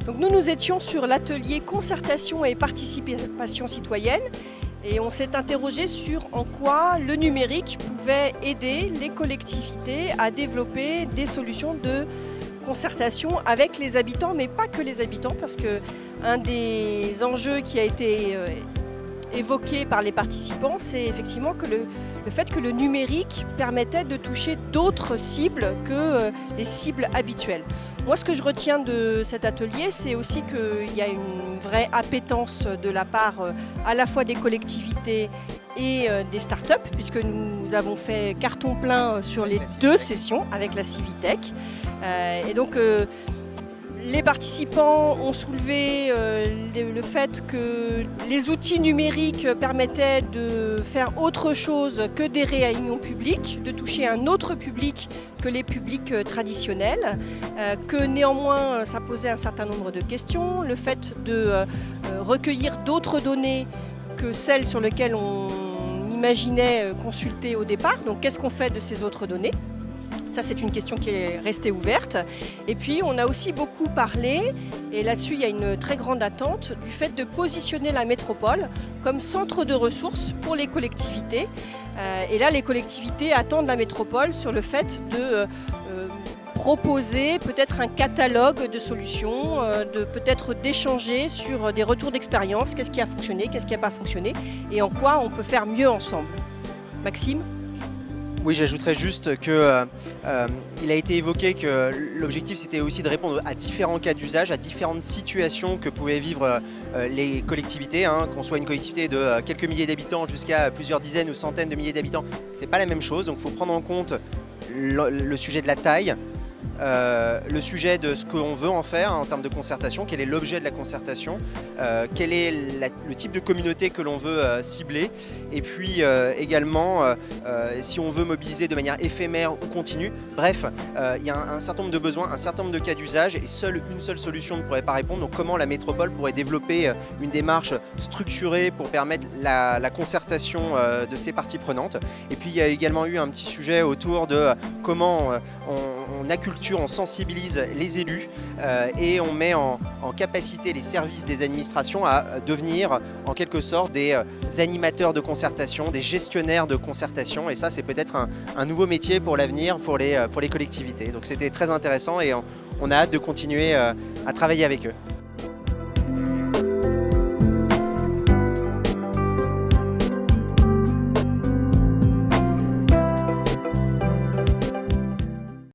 Donc nous étions sur l'atelier concertation et participation citoyenne et on s'est interrogé sur en quoi le numérique pouvait aider les collectivités à développer des solutions de concertation avec les habitants, mais pas que les habitants, parce qu'un des enjeux qui a été évoqué par les participants, c'est effectivement que le fait que le numérique permettait de toucher d'autres cibles que les cibles habituelles. Moi, ce que je retiens de cet atelier, c'est aussi qu'il y a une vraie appétence de la part à la fois des collectivités et des startups, puisque nous avons fait carton plein sur les deux sessions avec la Civitech. Et donc, les participants ont soulevé le fait que les outils numériques permettaient de faire autre chose que des réunions publiques, de toucher un autre public que les publics traditionnels, que néanmoins ça posait un certain nombre de questions, le fait de recueillir d'autres données que celles sur lesquelles on imaginait consulter au départ. Donc qu'est-ce qu'on fait de ces autres données ? Ça, c'est une question qui est restée ouverte. Et puis, on a aussi beaucoup parlé, et là-dessus, il y a une très grande attente, du fait de positionner la métropole comme centre de ressources pour les collectivités. Et là, les collectivités attendent la métropole sur le fait de proposer peut-être un catalogue de solutions, de peut-être d'échanger sur des retours d'expérience, qu'est-ce qui a fonctionné, qu'est-ce qui n'a pas fonctionné, et en quoi on peut faire mieux ensemble. Maxime ? Oui, j'ajouterais juste qu'il a été évoqué que l'objectif c'était aussi de répondre à différents cas d'usage, à différentes situations que pouvaient vivre les collectivités, qu'on soit une collectivité de quelques milliers d'habitants jusqu'à plusieurs dizaines ou centaines de milliers d'habitants. C'est pas la même chose, donc il faut prendre en compte le sujet de la taille, le sujet de ce qu'on veut en faire en termes de concertation, quel est l'objet de la concertation, quel est le type de communauté que l'on veut cibler, et puis également si on veut mobiliser de manière éphémère ou continue. Bref, il y a un certain nombre de besoins, un certain nombre de cas d'usage, et une seule solution ne pourrait pas répondre. Donc comment la métropole pourrait développer une démarche structurée pour permettre la concertation de ses parties prenantes. Et puis il y a également eu un petit sujet autour de comment on acculture, on sensibilise les élus et on met en capacité les services des administrations à devenir en quelque sorte des animateurs de concertation, des gestionnaires de concertation, et ça c'est peut-être un nouveau métier pour l'avenir pour les collectivités. Donc c'était très intéressant et on a hâte de continuer à travailler avec eux.